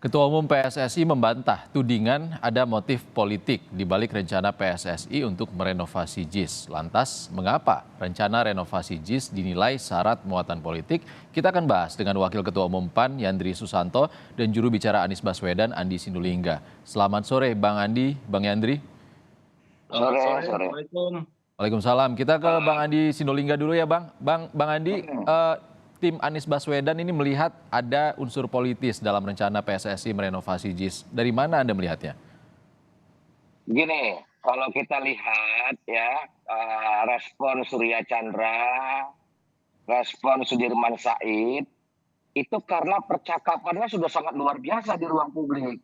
Ketua Umum PSSI membantah tudingan ada motif politik di balik rencana PSSI untuk merenovasi JIS. Lantas, mengapa rencana renovasi JIS dinilai syarat muatan politik? Kita akan bahas dengan Wakil Ketua Umum PAN Yandri Susanto dan juru bicara Anies Baswedan Andi Sindulingga. Selamat sore Bang Andi, Bang Yandri. Sore. Assalamualaikum. Waalaikumsalam. Kita ke Bang Andi Sindulingga dulu ya Bang. Bang Andi, tim Anies Baswedan ini melihat ada unsur politis dalam rencana PSSI merenovasi JIS. Dari mana Anda melihatnya? Gini, kalau kita lihat ya respon Surya Chandra, respon Sudirman Said, itu karena percakapannya sudah sangat luar biasa di ruang publik.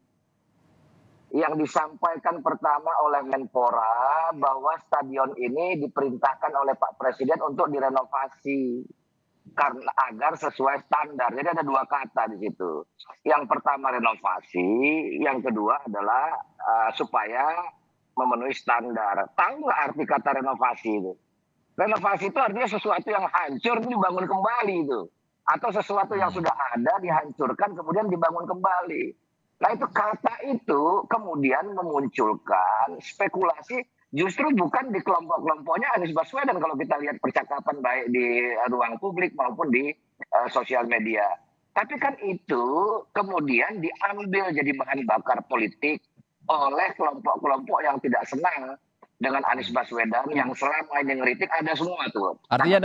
Yang disampaikan pertama oleh Menpora bahwa stadion ini diperintahkan oleh Pak Presiden untuk direnovasi karena agar sesuai standar. Jadi ada dua kata di situ. Yang pertama renovasi, yang kedua adalah supaya memenuhi standar. Tahu nggak arti kata renovasi itu? Renovasi itu artinya sesuatu yang hancur itu dibangun kembali itu. Atau sesuatu yang sudah ada dihancurkan kemudian dibangun kembali. Nah itu kata itu kemudian memunculkan spekulasi justru bukan di kelompok-kelompoknya Anies Baswedan kalau kita lihat percakapan baik di ruang publik maupun di sosial media. Tapi kan itu kemudian diambil jadi bahan bakar politik oleh kelompok-kelompok yang tidak senang dengan Anies Baswedan yang selama ini ngeritik ada semua tuh. Artinya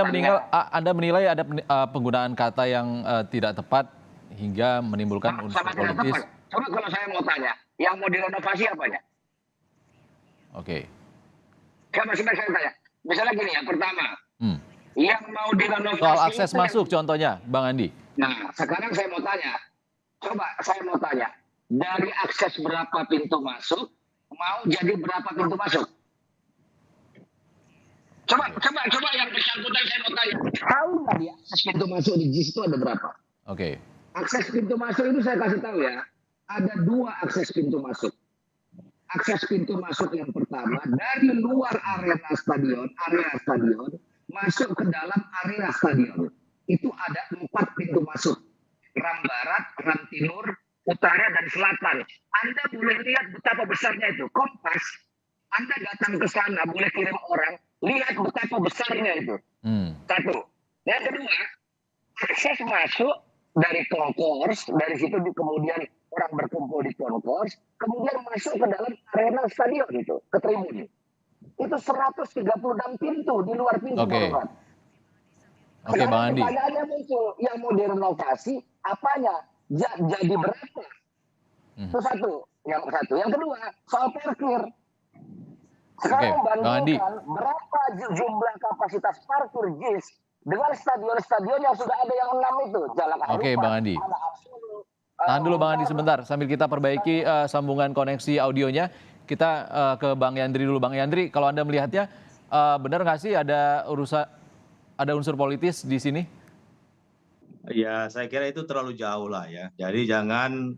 Anda menilai ada penggunaan kata yang tidak tepat hingga menimbulkan unsur politis. Coba kalau saya mau tanya, yang mau direnovasi apanya? Oke. Coba saya tanya. Misalnya gini ya, pertama, yang mau direnovasi soal akses masuk contohnya, Bang Andi. Nah, sekarang saya mau tanya. Coba saya mau tanya, dari akses berapa pintu masuk, mau jadi berapa pintu masuk? Coba yang bersangkutan saya mau tanya. Tahu nggak dia akses pintu masuk di JIS itu ada berapa? Oke. Akses pintu masuk itu saya kasih tahu ya, ada dua akses pintu masuk. Akses pintu masuk yang pertama dari luar area stadion masuk ke dalam area stadion. Itu ada 4 pintu masuk. Ram Barat, Ram Timur, Utara dan Selatan. Anda boleh lihat betapa besarnya itu. Kompas, Anda datang ke sana boleh kirim orang, lihat betapa besarnya itu. Satu. Yang kedua, akses masuk dari konkurs, dari situ kemudian orang berkumpul di konkurs, kemudian masuk ke dalam arena stadion itu, ke tribun. Itu 136 pintu di luar pintu. Oke, Bang Andi. Pertanyaannya muncul, yang mau direnovasi apanya? Jadi berapa? Itu satu. Yang kedua, soal parkir. Sekarang bandingkan berapa jumlah kapasitas parkir JIS dengan stadion-stadion yang sudah ada yang 6 itu. Jalak Harupat, Oke, Bang Andi. Tahan dulu Bang Andi sebentar, sambil kita perbaiki sambungan koneksi audionya. Kita ke Bang Yandri dulu. Bang Yandri, kalau Anda melihatnya, benar nggak sih ada unsur politis di sini? Ya, saya kira itu terlalu jauh lah ya. Jadi jangan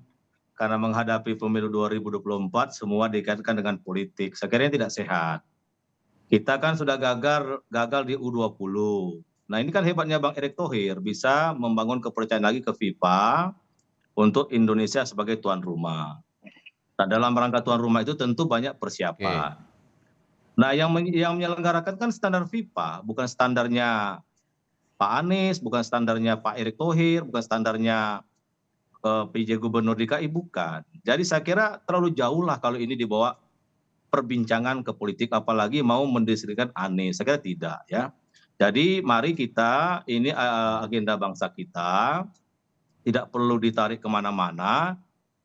karena menghadapi pemilu 2024 semua dikaitkan dengan politik. Saya kira ini tidak sehat. Kita kan sudah gagal di U20. Nah ini kan hebatnya Bang Erick Thohir, bisa membangun kepercayaan lagi ke FIFA untuk Indonesia sebagai tuan rumah. Nah dalam rangka tuan rumah itu tentu banyak persiapan. Nah yang menyelenggarakan kan standar FIFA, bukan standarnya Pak Anies, bukan standarnya Pak Erick Thohir, bukan standarnya PJ Gubernur DKI, bukan. Jadi saya kira terlalu jauh lah kalau ini dibawa perbincangan ke politik, apalagi mau mendeskripsikan Anies. Saya kira tidak ya. Jadi mari kita, ini agenda bangsa kita, tidak perlu ditarik kemana-mana,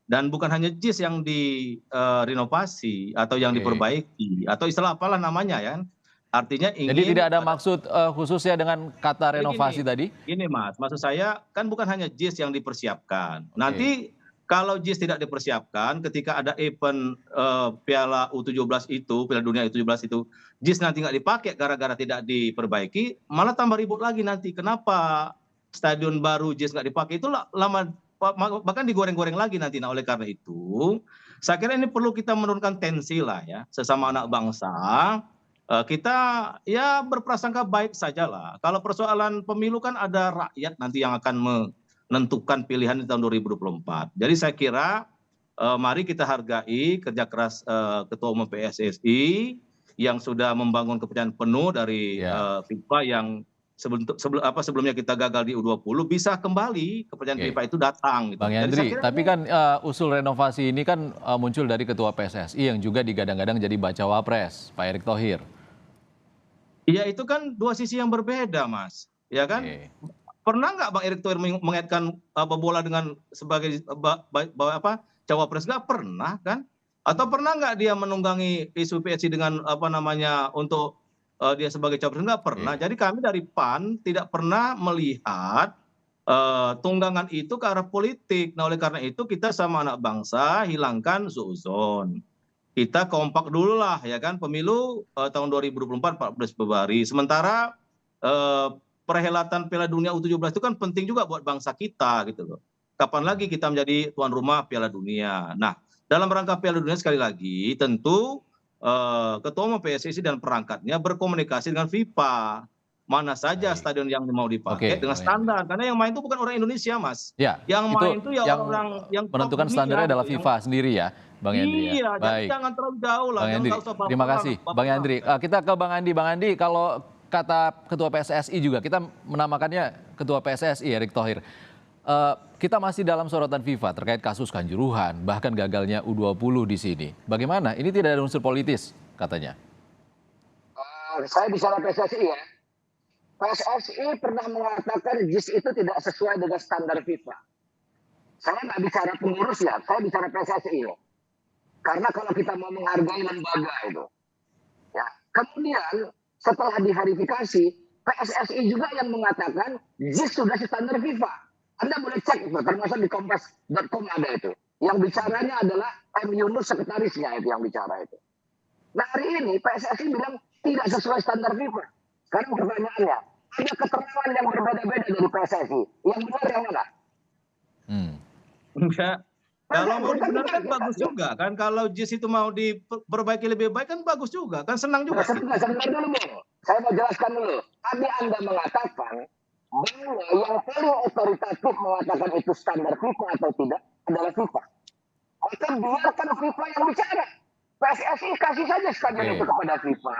dan bukan hanya JIS yang direnovasi atau yang diperbaiki, atau istilah apalah namanya ya. Artinya ingin... Jadi tidak ada maksud khususnya dengan kata renovasi tadi? Ini Mas, maksud saya kan bukan hanya JIS yang dipersiapkan. Nanti kalau JIS tidak dipersiapkan, ketika ada event Piala U17 itu, Piala Dunia U17 itu, JIS nanti nggak dipakai gara-gara tidak diperbaiki, malah tambah ribut lagi nanti. Kenapa stadion baru JIS nggak dipakai? Itu lama, bahkan digoreng-goreng lagi nanti. Nah oleh karena itu, saya kira ini perlu kita menurunkan tensi lah ya, sesama anak bangsa. Kita ya berprasangka baik sajalah. Kalau persoalan pemilu kan ada rakyat nanti yang akan menentukan pilihan di tahun 2024. Jadi saya kira mari kita hargai kerja keras Ketua Umum PSSI yang sudah membangun kepercayaan penuh dari FIFA yang sebelumnya kita gagal di U20 bisa kembali kepercayaan FIFA itu datang. Gitu. Bang Yandri, tapi kan usul renovasi ini kan muncul dari Ketua PSSI yang juga digadang-gadang jadi bacawa pres, Pak Erick Thohir. Iya itu kan dua sisi yang berbeda, Mas. Ya kan? Pernah nggak Bang Erick Thohir mengaitkan bola dengan sebagai cawapres? Nggak pernah kan? Atau pernah nggak dia menunggangi isu PSI dengan untuk dia sebagai cawapres? Nggak pernah. Jadi kami dari PAN tidak pernah melihat tunggangan itu ke arah politik. Nah oleh karena itu kita sama anak bangsa hilangkan suuzon. Kita kompak dulu lah ya kan pemilu tahun 2024 14 Februari. Sementara perhelatan Piala Dunia U17 itu kan penting juga buat bangsa kita gitu loh. Kapan lagi kita menjadi tuan rumah Piala Dunia. Nah dalam rangka Piala Dunia sekali lagi tentu Ketua Umum PSSI dan perangkatnya berkomunikasi dengan FIFA. Mana saja stadion yang mau dipakai dengan standar. Karena yang main itu bukan orang Indonesia, Mas. Ya, yang main itu ya orang yang menentukan standarnya adalah FIFA sendiri ya, Bang Yandri. Iya, jadi jangan terlalu jauh lah. Bang Yandri, terima kasih. Bang Yandri, kita ke Bang Andi. Bang Andi, kalau kata Ketua PSSI juga, kita menamakannya Ketua PSSI Erick Thohir. Kita masih dalam sorotan FIFA terkait kasus Kanjuruhan, bahkan gagalnya U20 di sini. Bagaimana? Ini tidak ada unsur politis, katanya. Saya bicara PSSI ya. PSSI pernah mengatakan JIS itu tidak sesuai dengan standar FIFA. Saya nggak bicara pengurus ya, saya bicara PSSI ya. Karena kalau kita mau menghargai lembaga itu, ya. Kemudian setelah diverifikasi, PSSI juga yang mengatakan JIS sudah standar FIFA. Anda boleh cek itu, termasuk di kompas.com ada itu. Yang bicaranya adalah M. Yunus, sekretarisnya itu yang bicara itu. Nah hari ini PSSI bilang tidak sesuai standar FIFA. Sekarang pertanyaannya, ada keterangan yang berbeda-beda dari PSSI. Yang benar yang mana? Enggak. Kalau mau dibenarkan bagus juga kan. Kalau JIS itu mau diperbaiki lebih baik kan bagus juga. Kan senang juga. Sebentar dulu, Bang. Saya mau jelaskan dulu. Tadi Anda mengatakan bahwa yang paling otoritatif mengatakan itu standar FIFA atau tidak adalah FIFA. Maka biarkan FIFA yang bicara. PSSI kasih saja stadion itu kepada FIFA.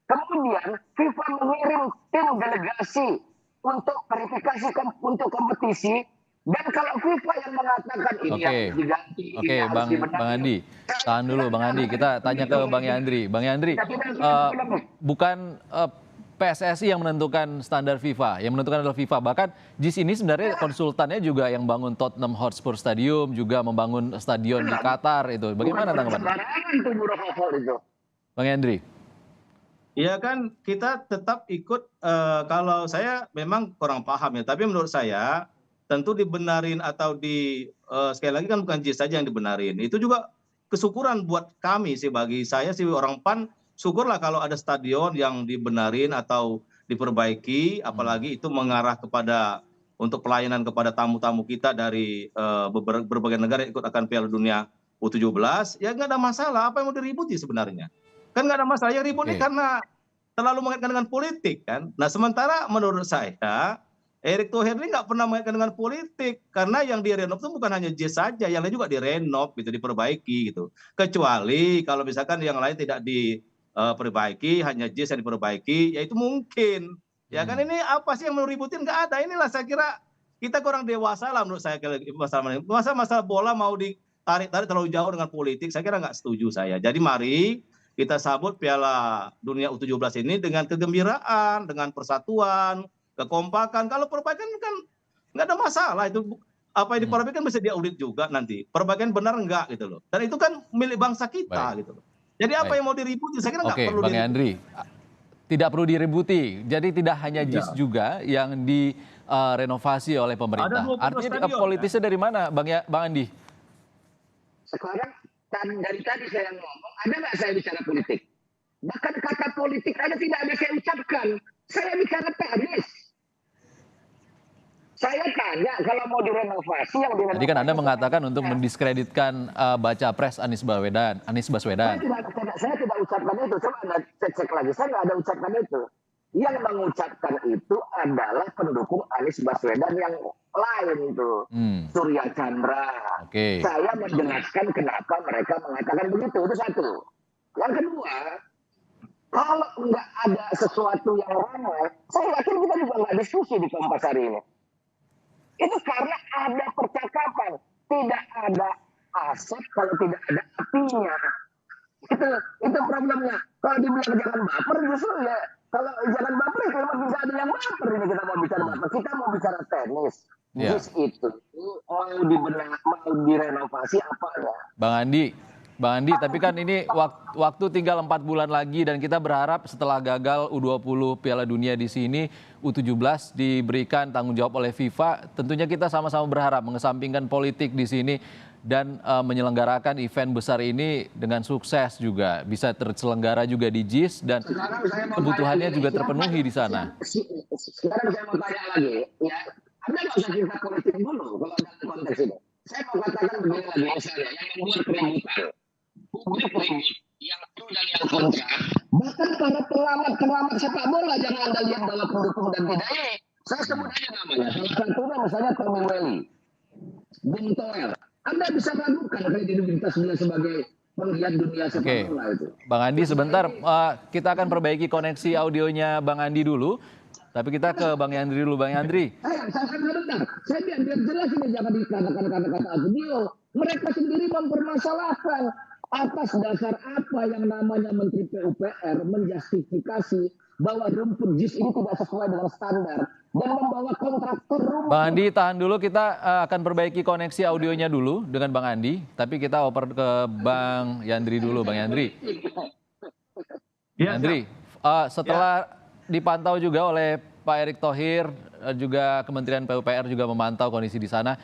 Kemudian FIFA mengirim tim delegasi untuk verifikasi untuk kompetisi. Dan kalau FIFA yang mengatakan ini harus diganti, ini harus dibenahi. Bang Andi, tahan dulu Bang Andi. Kita tanya ke Bang Yandri. Bang Yandri, bukan PSSI yang menentukan standar FIFA, yang menentukan adalah FIFA. Bahkan JIS ini sebenarnya konsultannya juga yang bangun Tottenham Hotspur Stadium, juga membangun stadion di Qatar itu. Bagaimana tanggapan? Bang Yandri. Ya kan kita tetap ikut, kalau saya memang kurang paham ya, tapi menurut saya tentu dibenarin atau sekali lagi kan bukan JIS saja yang dibenarin. Itu juga kesyukuran buat kami sih, bagi saya sih orang PAN, syukurlah kalau ada stadion yang dibenarin atau diperbaiki, apalagi itu mengarah kepada untuk pelayanan kepada tamu-tamu kita dari berbagai negara yang ikut akan Piala Dunia U17, ya nggak ada masalah. Apa yang mau diributi sebenarnya? Kan nggak ada masalah, yang ribut ini karena terlalu mengaitkan dengan politik kan. Nah sementara menurut saya Erick Thohir ini nggak pernah mengaitkan dengan politik, karena yang direnov itu bukan hanya JIS saja, yang lain juga direnov gitu, diperbaiki gitu. Kecuali kalau misalkan yang lain tidak diperbaiki, hanya JIS yang diperbaiki, ya itu mungkin. Ya kan ini apa sih yang mau ributin? Nggak ada. Inilah saya kira kita kurang dewasa lah menurut saya. Masalah bola mau ditarik terlalu jauh dengan politik, saya kira nggak setuju saya. Jadi mari kita sambut Piala Dunia U17 ini dengan kegembiraan, dengan persatuan, kekompakan. Kalau perbaikan kan nggak ada masalah. Itu apa yang diperbaikan bisa diaudit juga nanti. Perbaikan benar enggak gitu loh. Dan itu kan milik bangsa kita gitu loh. Jadi apa yang mau diributi? Saya kira nggak perlu Bang Yandri, tidak perlu diributi. Jadi tidak hanya JIS juga yang direnovasi oleh pemerintah. Artinya politisnya dari mana, Bang Andi? Sekarang dari tadi saya ngomong, ada nggak saya bicara politik? Bahkan kata politik ada tidak ada saya ucapkan. Saya bicara teknis. Saya tanya kalau mau direnovasi yang direnovasi. Tadi kan Anda mengatakan untuk mendiskreditkan baca pres Anies Baswedan. Saya tidak ucapkan itu. Coba Anda cek lagi. Saya nggak ada ucapkan itu. Yang mengucapkan itu adalah pendukung Anies Baswedan yang lain tuh, Hmm, Surya Chandra. oke. Saya menjelaskan kenapa mereka mengatakan begitu, itu satu. Yang kedua, kalau nggak ada sesuatu yang ramai, saya yakin kita juga nggak diskusi di Kompas hari ini. Itu karena ada percakapan, tidak ada aset kalau tidak ada apinya. Itu problemnya. Kalau dibilang jangan baper, justru ya kalau jangan baper itu memang bisa ada yang baper ini kita mau bicara Hmm, baper. Kita mau bicara tenis. ya. JIS itu mau mau direnovasi apa ya? Bang Andi, tapi kan ini waktu tinggal 4 bulan lagi dan kita berharap setelah gagal U20 Piala Dunia di sini, U17 diberikan tanggung jawab oleh FIFA, tentunya kita sama-sama berharap mengesampingkan politik di sini dan menyelenggarakan event besar ini dengan sukses juga, bisa terselenggara juga di JIS dan Sekarang saya mau tanya kebutuhannya gini, juga terpenuhi di sana. sekarang saya mau tanya lagi, ya, Anda nggak usah cerita politik dulu kalau dalam konteks ini. Saya mau katakan begini lagi, misalnya yang membuat keributan, publik ribut, yang pro dan yang kontra, bahkan para pengamat sepak bola jangan Anda lihat bahwa pendukung dan tidak ini. Saya sebut Hmm, aja namanya, salah satunya misalnya Tommy Welly, Bung Toel. Anda bisa ragukan kredibilitas beliau sebagai penggiat dunia sepak Oke, bola itu. Bang Andi Maksud saya sebentar, ini, kita akan perbaiki koneksi audionya Bang Andi dulu, tapi kita ke Bang Yandri dulu. Bang Yandri, saya sebentar. Saya biar jelas ini jangan dikatakan kata-kata beliau. Mereka sendiri mempermasalahkan atas dasar apa yang namanya Menteri PUPR menjustifikasi bahwa rumput JIS ini tidak sesuai dengan standar dan membawa kontraktor Bang rumput. Andi tahan dulu, kita akan perbaiki koneksi audionya dulu dengan Bang Andi, tapi kita oper ke Bang Yandri dulu. Bang Yandri, Ya, siap. Yandri, Ya. setelah dipantau juga oleh Pak Erick Thohir, juga Kementerian PUPR juga memantau kondisi di sana,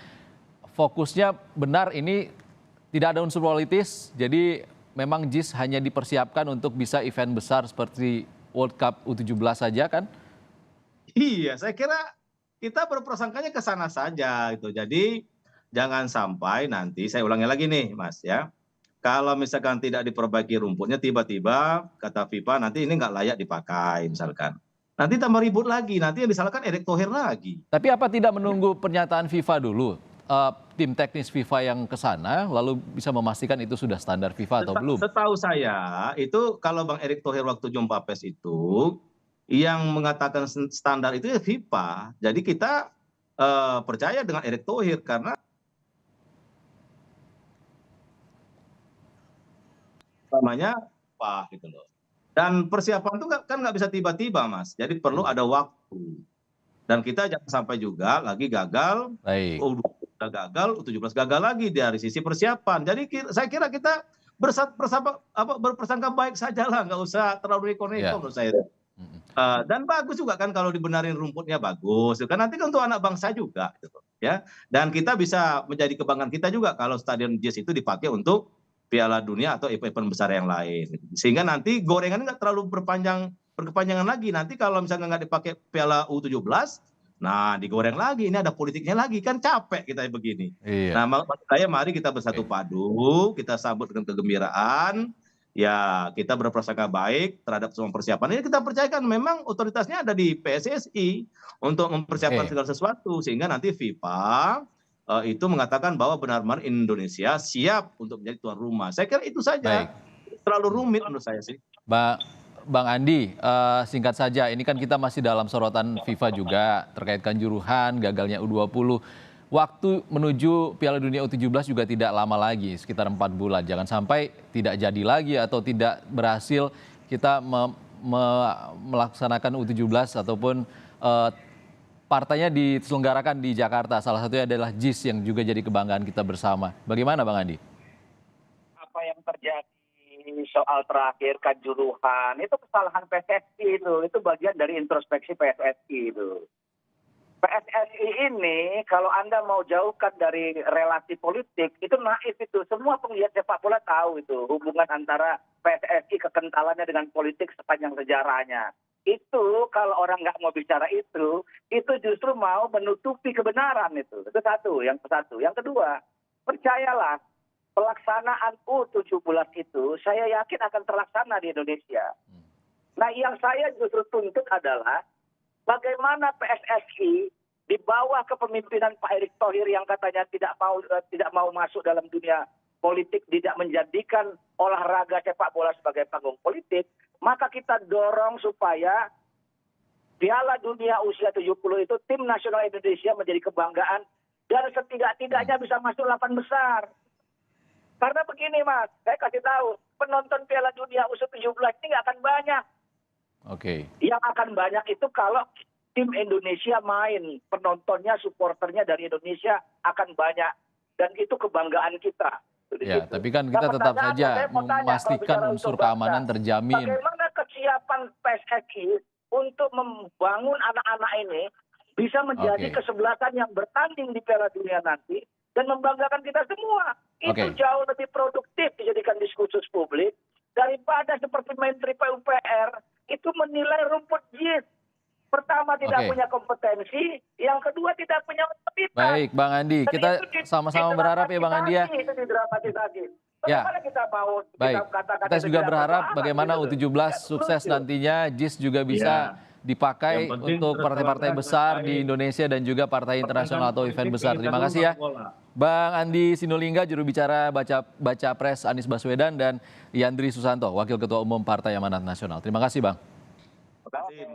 fokusnya benar ini tidak ada unsur politis, jadi memang JIS hanya dipersiapkan untuk bisa event besar seperti World Cup U17 saja kan? Iya, saya kira kita berprasangkanya ke sana saja gitu. Jadi jangan sampai nanti saya ulangi lagi nih, Mas ya. Kalau misalkan tidak diperbaiki rumputnya, tiba-tiba kata FIFA nanti ini nggak layak dipakai misalkan. Nanti tambah ribut lagi, nanti yang disalahkan Erick Thohir lagi. Tapi apa tidak menunggu pernyataan FIFA dulu? Tim teknis FIFA yang ke sana lalu bisa memastikan itu sudah standar FIFA atau belum? Setahu saya itu kalau Bang Erick Thohir waktu jumpa pers itu yang mengatakan standar itu ya FIFA. Jadi kita percaya dengan Erick Thohir karena namanya apa gitu loh. Dan persiapan itu kan nggak bisa tiba-tiba, Mas. Jadi perlu Hmm, ada waktu. Dan kita jangan sampai juga lagi gagal, baik, udah gagal, U17 gagal lagi dari sisi persiapan. Jadi saya kira kita berprasangka baik saja lah, nggak usah terlalu neko-neko ya. menurut saya. Mm-mm. Dan bagus juga kan kalau dibenarin rumputnya bagus, kan nanti kan untuk anak bangsa juga, gitu, ya. Dan kita bisa menjadi kebanggaan kita juga kalau Stadion JIS itu dipakai untuk Piala Dunia atau event besar yang lain. Sehingga nanti gorengan nggak terlalu berkepanjangan lagi. Nanti kalau misalnya nggak dipakai Piala U17, nah digoreng lagi. Ini ada politiknya lagi, kan capek kita begini. Iya, Nah, maksud saya mari kita bersatu oke. padu, kita sambut dengan kegembiraan, ya kita berprasangka baik terhadap semua persiapan. Ini kita percayakan memang otoritasnya ada di PSSI untuk mempersiapkan Oke, segala sesuatu, sehingga nanti FIFA itu mengatakan bahwa benar-benar Indonesia siap untuk menjadi tuan rumah. Saya kira itu baik. saja. Terlalu Hmm. rumit menurut saya sih. Bang Andi, singkat saja, ini kan kita masih dalam sorotan FIFA juga terkait kanjuruhan, gagalnya U20. Waktu menuju Piala Dunia U17 juga tidak lama lagi, sekitar 4 bulan. Jangan sampai tidak jadi lagi atau tidak berhasil kita melaksanakan U17 ataupun partainya diselenggarakan di Jakarta. Salah satunya adalah JIS yang juga jadi kebanggaan kita bersama. Bagaimana Bang Andi? Apa yang terjadi soal terakhir Kanjuruhan itu kesalahan PSSI itu bagian dari introspeksi PSSI itu. PSSI ini kalau Anda mau jauhkan dari relasi politik itu naif itu. Semua penggiat sepak bola tahu itu hubungan antara PSSI kekentalannya dengan politik sepanjang sejarahnya. Itu kalau orang nggak mau bicara itu justru mau menutupi kebenaran itu. Itu satu. Yang kedua, percayalah pelaksanaan U17 itu saya yakin akan terlaksana di Indonesia. Nah, yang saya justru tuntut adalah bagaimana PSSI di bawah kepemimpinan Pak Erick Thohir yang katanya tidak mau masuk dalam dunia politik, tidak menjadikan olahraga sepak bola sebagai panggung politik, maka kita dorong supaya Piala Dunia usia 70 itu tim nasional Indonesia menjadi kebanggaan dan setidak-tidaknya bisa masuk 8 besar. Karena begini Mas, saya kasih tahu, penonton Piala Dunia usia 17 ini nggak akan banyak. Oke. Yang akan banyak itu kalau tim Indonesia main, penontonnya, supporternya dari Indonesia akan banyak. Dan itu kebanggaan kita. Ya, tapi kan kita tetap saja memastikan unsur keamanan terjamin. Bagaimana kesiapan PSSI untuk membangun anak-anak ini bisa menjadi kesebelasan yang bertanding di Piala Dunia nanti dan membanggakan kita semua. Itu jauh lebih produktif dijadikan diskursus publik daripada seperti Menteri PUPR itu menilai rumput JIS. Pertama tidak punya kompetensi, yang kedua tidak punya otoritas. Baik, Bang Andi, kita sama-sama berharap ya Bang Andi ya. Itu didramatisasi. Ya. Bagaimana kita mau Baik, katakan kita itu juga tidak berharap berdoa, bagaimana gitu. U17 sukses nantinya, JIS juga bisa dipakai Yang penting untuk partai-partai terus besar baik. di Indonesia dan juga partai internasional atau event besar. Terima kasih ya. Bola. Bang Andi Sinulinga, juru bicara Baca Pres Anies Baswedan, dan Yandri Susanto, Wakil Ketua Umum Partai Amanat Nasional. Terima kasih Bang. Terima kasih.